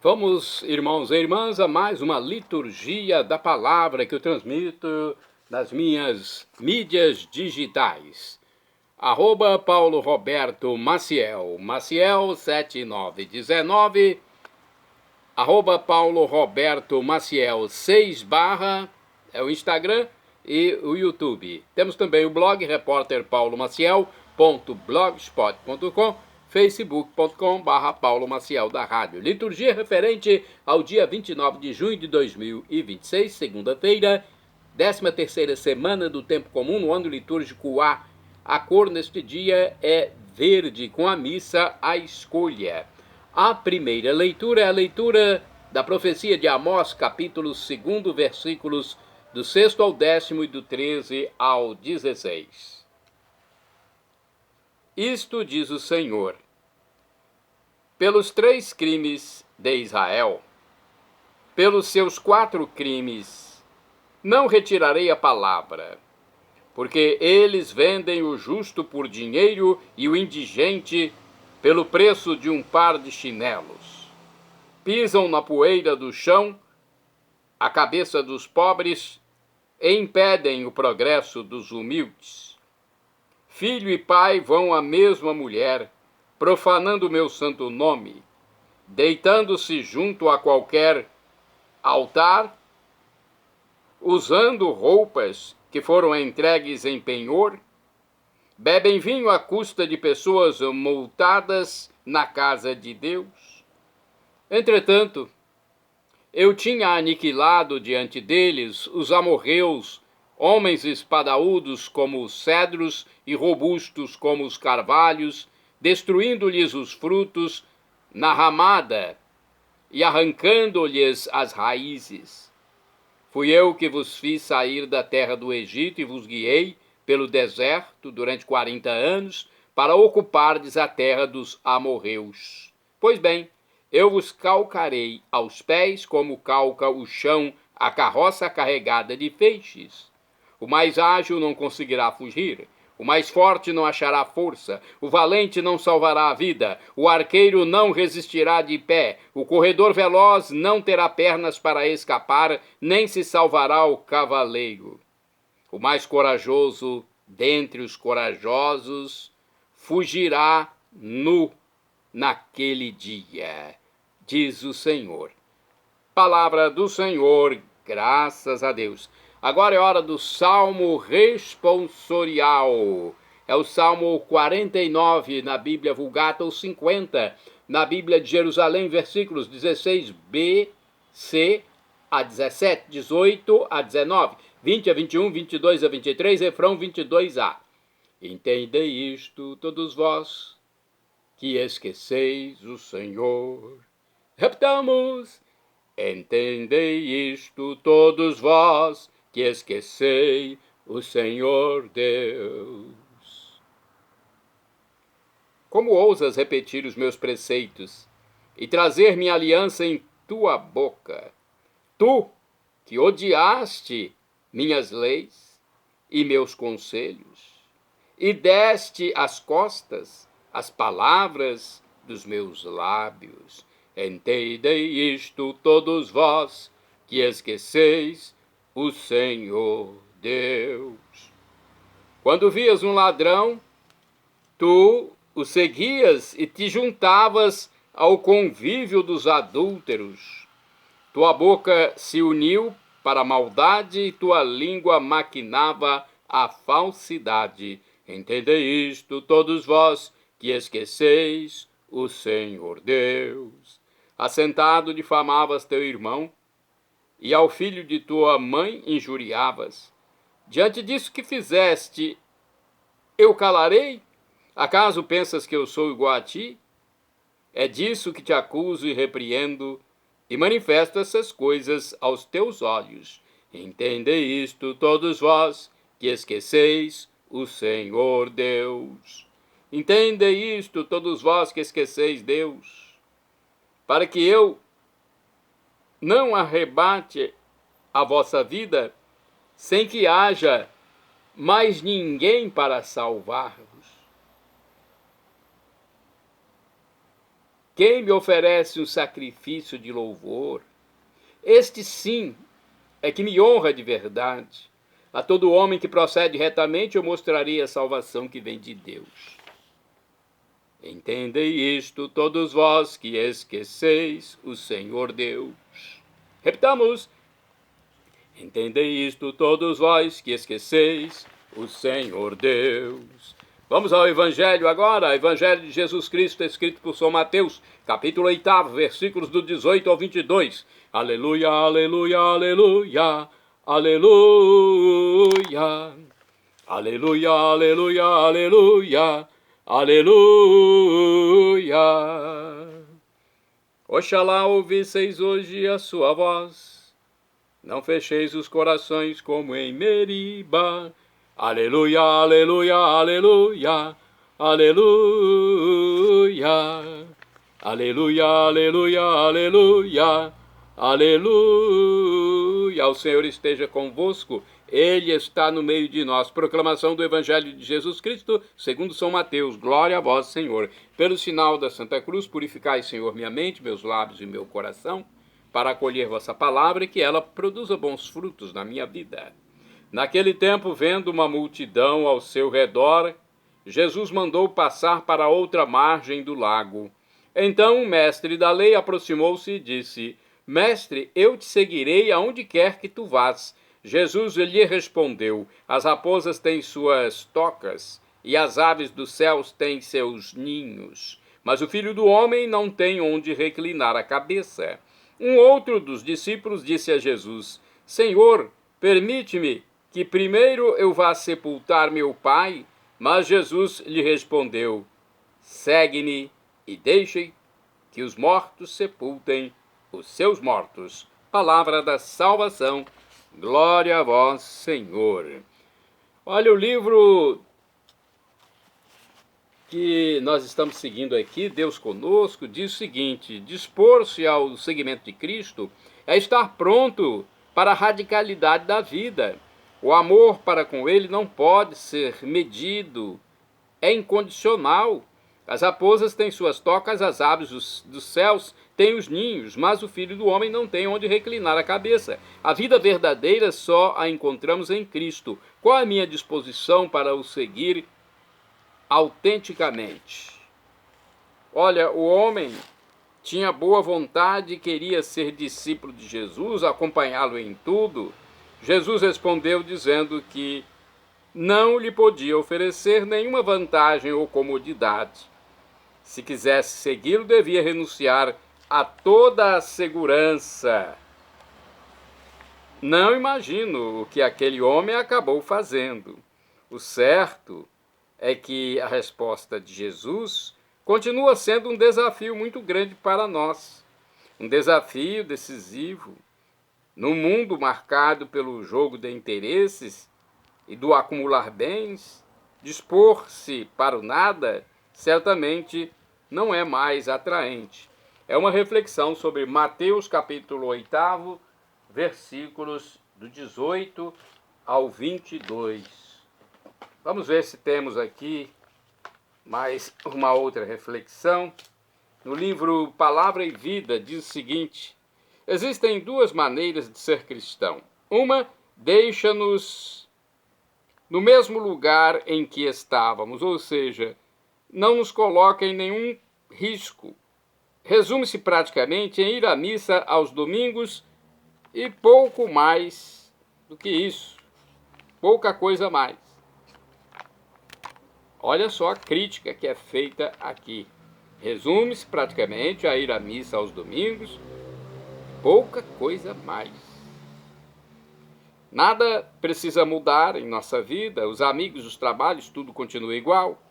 Vamos, irmãos e irmãs, a mais uma liturgia da palavra que eu transmito nas minhas mídias digitais. @Paulo Roberto Maciel, Maciel 7919, @Paulo Roberto Maciel 6 é o Instagram e o YouTube. Temos também o blog repórterpaulomaciel.blogspot.com, facebook.com/Paulo Maciel da Rádio. Liturgia referente ao dia 29 de junho de 2026, segunda-feira, 13ª semana do tempo comum, no ano litúrgico A. A cor neste dia é verde, com a missa à escolha. A primeira leitura é a leitura da profecia de Amós, capítulo 2, versículos do 6º ao 10º e do 13 ao 16. Isto diz o Senhor: pelos 3 crimes de Israel, pelos seus 4 crimes, não retirarei a palavra, porque eles vendem o justo por dinheiro e o indigente pelo preço de um par de chinelos. Pisam na poeira do chão a cabeça dos pobres e impedem o progresso dos humildes. Filho e pai vão à mesma mulher, profanando meu santo nome, deitando-se junto a qualquer altar, usando roupas que foram entregues em penhor, bebem vinho à custa de pessoas multadas na casa de Deus. Entretanto, eu tinha aniquilado diante deles os amorreus, homens espadaúdos como os cedros e robustos como os carvalhos, destruindo-lhes os frutos na ramada e arrancando-lhes as raízes. Fui eu que vos fiz sair da terra do Egito e vos guiei pelo deserto durante 40 anos para ocupardes a terra dos amorreus. Pois bem, eu vos calcarei aos pés como calca o chão a carroça carregada de feixes. O mais ágil não conseguirá fugir, o mais forte não achará força, o valente não salvará a vida, o arqueiro não resistirá de pé, o corredor veloz não terá pernas para escapar, nem se salvará o cavaleiro. O mais corajoso dentre os corajosos fugirá nu naquele dia, diz o Senhor. Palavra do Senhor, graças a Deus. Agora é hora do Salmo responsorial. É o Salmo 49 na Bíblia Vulgata, ou 50 na Bíblia de Jerusalém, versículos 16b, c a 17, 18 a 19, 20 a 21, 22 a 23, refrão 22a. Entendei isto, todos vós que esqueceis o Senhor. Repetamos: entendei isto, todos vós que esquecei o Senhor Deus. Como ousas repetir os meus preceitos e trazer minha aliança em tua boca? Tu, que odiaste minhas leis e meus conselhos, e deste as costas às palavras dos meus lábios. Entendei isto, todos vós que esqueceis o Senhor Deus. Quando vias um ladrão, tu o seguias e te juntavas ao convívio dos adúlteros. Tua boca se uniu para a maldade e tua língua maquinava a falsidade. Entendei isto, todos vós que esqueceis o Senhor Deus. Assentado difamavas teu irmão, e ao filho de tua mãe injuriavas. Diante disso que fizeste, eu calarei? Acaso pensas que eu sou igual a ti? É disso que te acuso e repreendo, e manifesto essas coisas aos teus olhos. Entendei isto, todos vós que esqueceis o Senhor Deus. Entendei isto, todos vós que esqueceis Deus, para que eu não arrebate a vossa vida sem que haja mais ninguém para salvar-vos. Quem me oferece um sacrifício de louvor? Este sim é que me honra de verdade. A todo homem que procede retamente eu mostrarei a salvação que vem de Deus. Entendei isto, todos vós que esqueceis o Senhor Deus. Repitamos. Entendei isto, todos vós que esqueceis o Senhor Deus. Vamos ao Evangelho agora, Evangelho de Jesus Cristo, escrito por São Mateus, capítulo 8, versículos do 18 ao 22. Aleluia, aleluia, aleluia, aleluia. Aleluia, aleluia, aleluia, aleluia. Oxalá ouvisseis hoje a sua voz, não fecheis os corações como em Meriba. Aleluia, aleluia, aleluia, aleluia. Aleluia, aleluia, aleluia, aleluia. O Senhor esteja convosco, Ele está no meio de nós. Proclamação do Evangelho de Jesus Cristo, segundo São Mateus. Glória a vós, Senhor. Pelo sinal da Santa Cruz, purificai, Senhor, minha mente, meus lábios e meu coração, para acolher vossa palavra e que ela produza bons frutos na minha vida. Naquele tempo, vendo uma multidão ao seu redor, Jesus mandou passar para outra margem do lago. Então o mestre da lei aproximou-se e disse: Mestre, eu te seguirei aonde quer que tu vás. Jesus lhe respondeu: As raposas têm suas tocas e as aves dos céus têm seus ninhos, mas o Filho do Homem não tem onde reclinar a cabeça. Um outro dos discípulos disse a Jesus: Senhor, permite-me que primeiro eu vá sepultar meu pai. Mas Jesus lhe respondeu: Segue-me e deixe que os mortos sepultem os seus mortos. Palavra da salvação. Glória a vós, Senhor. Olha, o livro que nós estamos seguindo aqui, Deus Conosco, diz o seguinte: dispor-se ao seguimento de Cristo é estar pronto para a radicalidade da vida. O amor para com Ele não pode ser medido, é incondicional. As raposas têm suas tocas, as aves dos céus têm os ninhos, mas o Filho do Homem não tem onde reclinar a cabeça. A vida verdadeira só a encontramos em Cristo. Qual é a minha disposição para o seguir autenticamente? Olha, o homem tinha boa vontade e queria ser discípulo de Jesus, acompanhá-lo em tudo. Jesus respondeu dizendo que não lhe podia oferecer nenhuma vantagem ou comodidade. Se quisesse segui-lo, devia renunciar a toda a segurança. Não imagino o que aquele homem acabou fazendo. O certo é que a resposta de Jesus continua sendo um desafio muito grande para nós. Um desafio decisivo. Num mundo marcado pelo jogo de interesses e do acumular bens, dispor-se para o nada certamente não é mais atraente. É uma reflexão sobre Mateus capítulo 8, versículos do 18 ao 22. Vamos ver se temos aqui mais uma outra reflexão. No livro Palavra e Vida diz o seguinte: existem duas maneiras de ser cristão. Uma deixa-nos no mesmo lugar em que estávamos, ou seja, não nos coloca em nenhum risco. Resume-se praticamente em ir à missa aos domingos e pouco mais do que isso. Pouca coisa mais. Olha só a crítica que é feita aqui. Resume-se praticamente a ir à missa aos domingos, pouca coisa mais. Nada precisa mudar em nossa vida, os amigos, os trabalhos, tudo continua igual.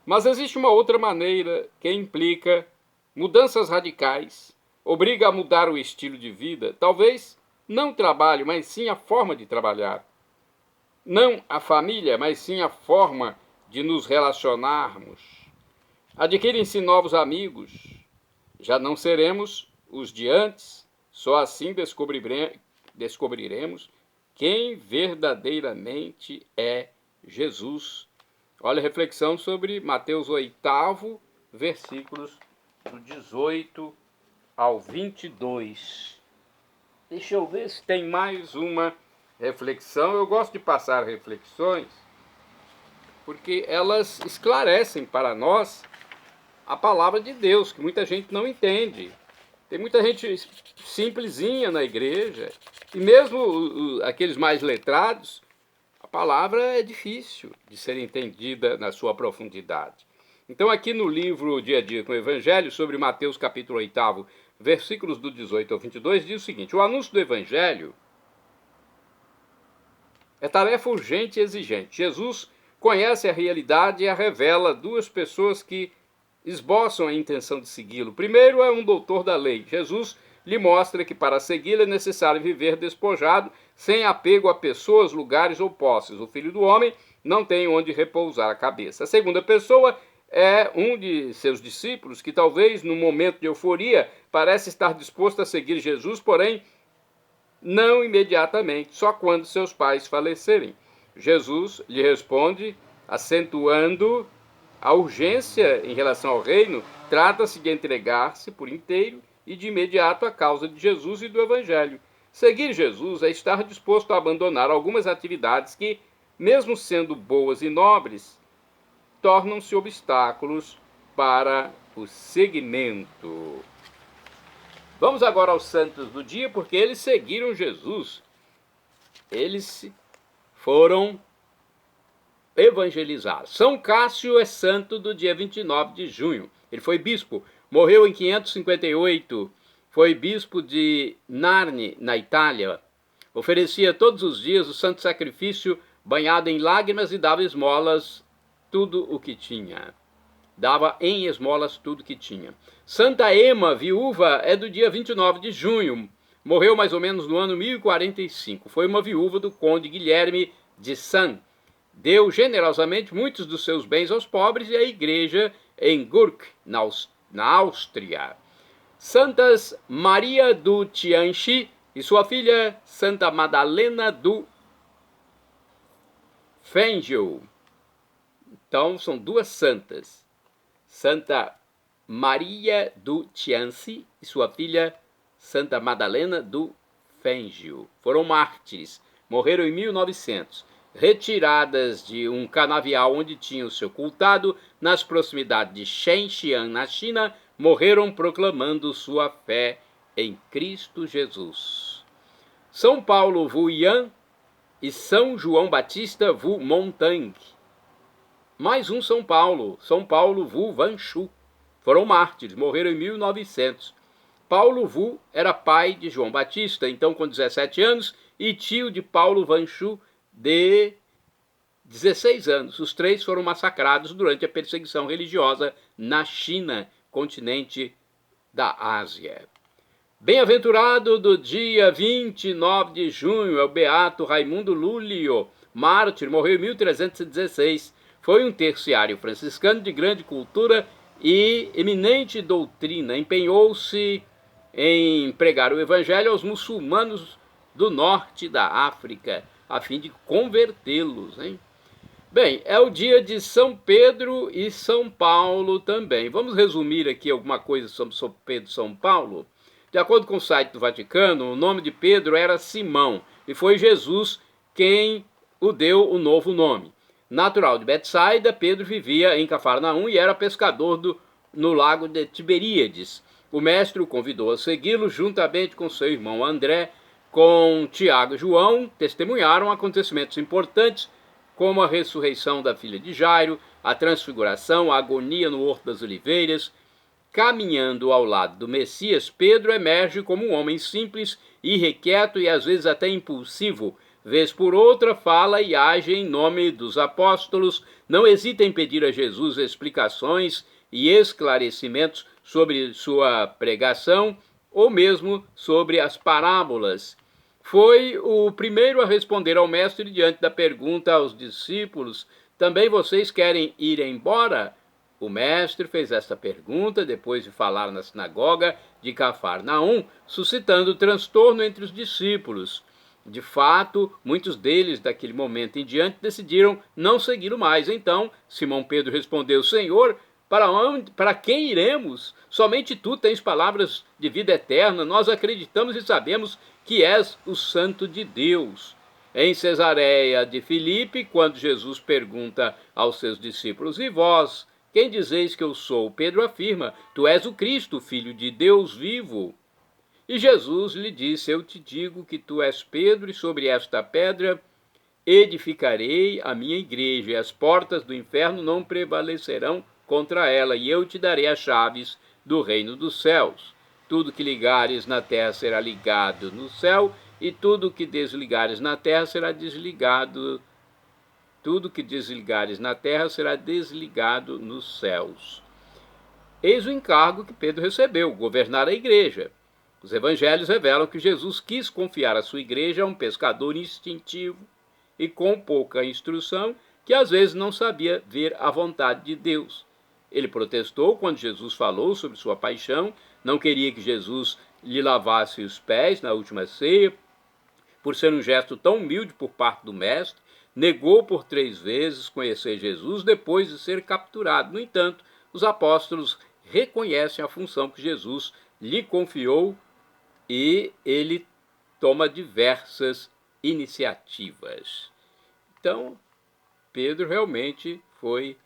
Mas existe uma outra maneira que implica mudanças radicais, obriga a mudar o estilo de vida, talvez não o trabalho, mas sim a forma de trabalhar. Não a família, mas sim a forma de nos relacionarmos. Adquirem-se novos amigos, já não seremos os de antes, só assim descobriremos quem verdadeiramente é Jesus. Olha a reflexão sobre Mateus 8, versículos do 18 ao 22. Deixa eu ver se tem mais uma reflexão. Eu gosto de passar reflexões porque elas esclarecem para nós a palavra de Deus, que muita gente não entende. Tem muita gente simplesinha na igreja, e mesmo aqueles mais letrados, a palavra é difícil de ser entendida na sua profundidade. Então, aqui no livro Dia a Dia com o Evangelho, sobre Mateus capítulo 8, versículos do 18 ao 22, diz o seguinte: o anúncio do Evangelho é tarefa urgente e exigente. Jesus conhece a realidade e a revela a duas pessoas que esboçam a intenção de segui-lo. Primeiro é um doutor da lei. Jesus lhe mostra que para segui-lo é necessário viver despojado, sem apego a pessoas, lugares ou posses. O Filho do Homem não tem onde repousar a cabeça. A segunda pessoa é um de seus discípulos que talvez num momento de euforia parece estar disposto a seguir Jesus, porém não imediatamente, só quando seus pais falecerem. Jesus lhe responde, acentuando a urgência em relação ao reino. Trata-se de entregar-se por inteiro e de imediato à causa de Jesus e do Evangelho. Seguir Jesus é estar disposto a abandonar algumas atividades que, mesmo sendo boas e nobres, tornam-se obstáculos para o seguimento. Vamos agora aos santos do dia, porque eles seguiram Jesus. Eles foram evangelizados. São Cássio é santo do dia 29 de junho. Ele foi bispo, morreu em 558, foi bispo de Narni, na Itália. Oferecia todos os dias o santo sacrifício banhado em lágrimas e dava esmolas tudo o que tinha. Dava em esmolas tudo que tinha. Santa Ema, viúva, é do dia 29 de junho. Morreu mais ou menos no ano 1045. Foi uma viúva do conde Guilherme de San. Deu generosamente muitos dos seus bens aos pobres e à igreja em Gurk, na Áustria. Santas Maria do Tianchi e sua filha Santa Madalena do Fengel. Então, são duas santas. Santa Maria do Tianchi e sua filha Santa Madalena do Fengel. Foram mártires. Morreram em 1900. Retiradas de um canavial onde tinham se ocultado nas proximidades de Shenzhen, na China, morreram proclamando sua fé em Cristo Jesus. São Paulo Vu Yan e São João Batista Vu Montang. Mais um São Paulo Vu Vanchu. Foram mártires, morreram em 1900. Paulo Vu era pai de João Batista, então com 17 anos, e tio de Paulo Vanchu, de 16 anos. Os três foram massacrados durante a perseguição religiosa na China, continente da Ásia. Bem-aventurado do dia 29 de junho é o beato Raimundo Lúlio, mártir, morreu em 1316. Foi um terciário franciscano de grande cultura e eminente doutrina. Empenhou-se em pregar o evangelho aos muçulmanos do norte da África, a fim de convertê-los, hein? Bem, é o dia de São Pedro e São Paulo também. Vamos resumir aqui alguma coisa sobre São Pedro e São Paulo? De acordo com o site do Vaticano, o nome de Pedro era Simão, e foi Jesus quem o deu o novo nome. Natural de Betsaida, Pedro vivia em Cafarnaum e era pescador no lago de Tiberíades. O mestre o convidou a segui-lo juntamente com seu irmão André. Com Tiago e João, testemunharam acontecimentos importantes, como a ressurreição da filha de Jairo, a transfiguração, a agonia no Horto das Oliveiras. Caminhando ao lado do Messias, Pedro emerge como um homem simples, irrequieto e às vezes até impulsivo. Vez por outra, fala e age em nome dos apóstolos, não hesita em pedir a Jesus explicações e esclarecimentos sobre sua pregação, ou mesmo sobre as parábolas. Foi o primeiro a responder ao mestre diante da pergunta aos discípulos: também vocês querem ir embora? O mestre fez esta pergunta depois de falar na sinagoga de Cafarnaum, suscitando transtorno entre os discípulos. De fato, muitos deles, daquele momento em diante, decidiram não segui-lo mais. Então, Simão Pedro respondeu: Senhor, Para quem iremos? Somente tu tens palavras de vida eterna. Nós acreditamos e sabemos que és o Santo de Deus. Em Cesareia de Filipe, quando Jesus pergunta aos seus discípulos: e vós, quem dizeis que eu sou? Pedro afirma: tu és o Cristo, filho de Deus vivo. E Jesus lhe disse: eu te digo que tu és Pedro, e sobre esta pedra edificarei a minha igreja, e as portas do inferno não prevalecerão contra ela, e eu te darei as chaves do reino dos céus. Tudo que ligares na terra será ligado no céu, e tudo que desligares na terra será desligado. Tudo que desligares na terra será desligado nos céus. Eis o encargo que Pedro recebeu: governar a igreja. Os evangelhos revelam que Jesus quis confiar a sua igreja a um pescador instintivo e com pouca instrução, que às vezes não sabia ver a vontade de Deus. Ele protestou quando Jesus falou sobre sua paixão, não queria que Jesus lhe lavasse os pés na última ceia, por ser um gesto tão humilde por parte do mestre. Negou por 3 vezes conhecer Jesus depois de ser capturado. No entanto, os apóstolos reconhecem a função que Jesus lhe confiou e ele toma diversas iniciativas. Então, Pedro realmente foi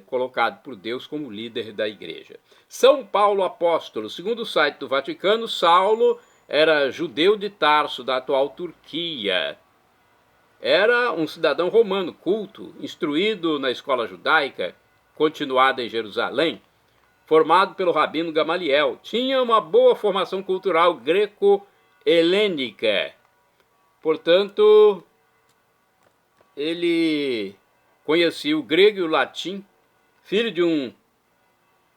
colocado por Deus como líder da igreja. São Paulo apóstolo. Segundo o site do Vaticano, Saulo era judeu de Tarso, da atual Turquia. Era um cidadão romano, culto, instruído na escola judaica, continuada em Jerusalém, formado pelo rabino Gamaliel. Tinha uma boa formação cultural greco-helênica. Portanto, ele conhecia o grego e o latim. Filho de um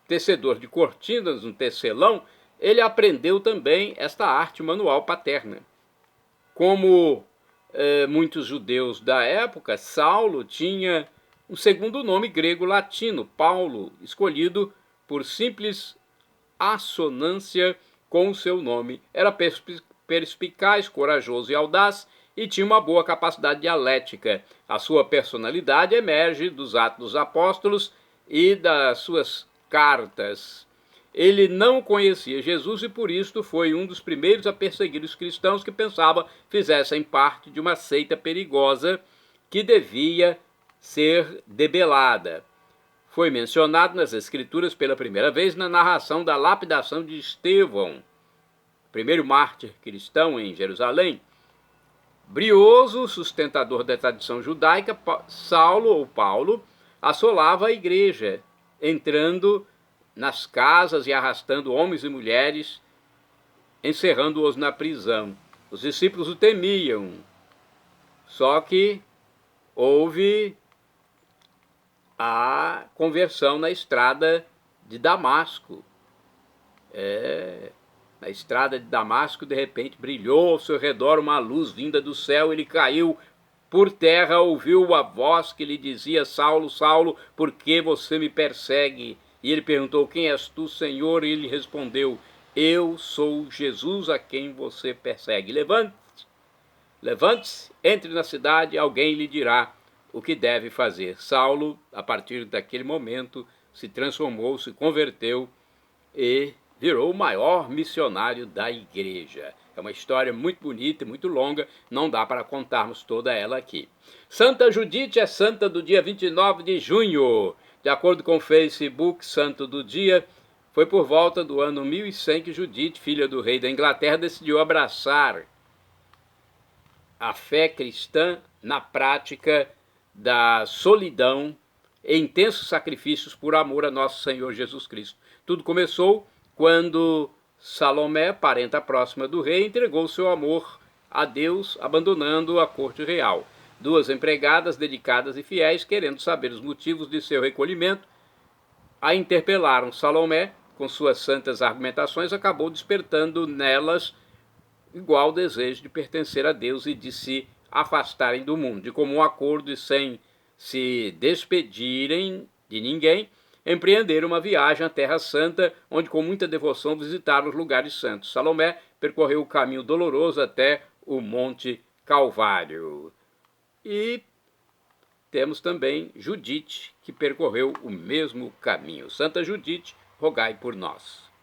tecedor de cortinas, um tecelão, ele aprendeu também esta arte manual paterna. Como muitos judeus da época, Saulo tinha um segundo nome grego-latino, Paulo, escolhido por simples assonância com o seu nome. Era perspicaz, corajoso e audaz, e tinha uma boa capacidade dialética. A sua personalidade emerge dos Atos dos Apóstolos e das suas cartas. Ele não conhecia Jesus e por isso foi um dos primeiros a perseguir os cristãos que pensava fizessem parte de uma seita perigosa que devia ser debelada. Foi mencionado nas Escrituras pela primeira vez na narração da lapidação de Estevão, primeiro mártir cristão em Jerusalém. Brioso, sustentador da tradição judaica, Saulo ou Paulo assolava a igreja, entrando nas casas e arrastando homens e mulheres, encerrando-os na prisão. Os discípulos o temiam, só que houve a conversão na estrada de Damasco. Na estrada de Damasco, de repente, brilhou ao seu redor uma luz vinda do céu. Ele caiu por terra, ouviu a voz que lhe dizia: Saulo, Saulo, por que você me persegue? E ele perguntou: quem és tu, Senhor? E ele respondeu: eu sou Jesus a quem você persegue. Levante-se, entre na cidade, alguém lhe dirá o que deve fazer. Saulo, a partir daquele momento, se transformou, se converteu e virou o maior missionário da igreja. É uma história muito bonita e muito longa, não dá para contarmos toda ela aqui. Santa Judite é santa do dia 29 de junho. De acordo com o Facebook, santo do dia, foi por volta do ano 1100 que Judite, filha do rei da Inglaterra, decidiu abraçar a fé cristã na prática da solidão e intensos sacrifícios por amor a nosso Senhor Jesus Cristo. Tudo começou quando Salomé, parenta próxima do rei, entregou seu amor a Deus, abandonando a corte real. 2 empregadas dedicadas e fiéis, querendo saber os motivos de seu recolhimento, a interpelaram. Salomé, com suas santas argumentações, acabou despertando nelas igual desejo de pertencer a Deus e de se afastarem do mundo. De comum acordo e sem se despedirem de ninguém, empreenderam uma viagem à Terra Santa, onde com muita devoção visitaram os lugares santos. Salomé percorreu o caminho doloroso até o Monte Calvário. E temos também Judite, que percorreu o mesmo caminho. Santa Judite, rogai por nós.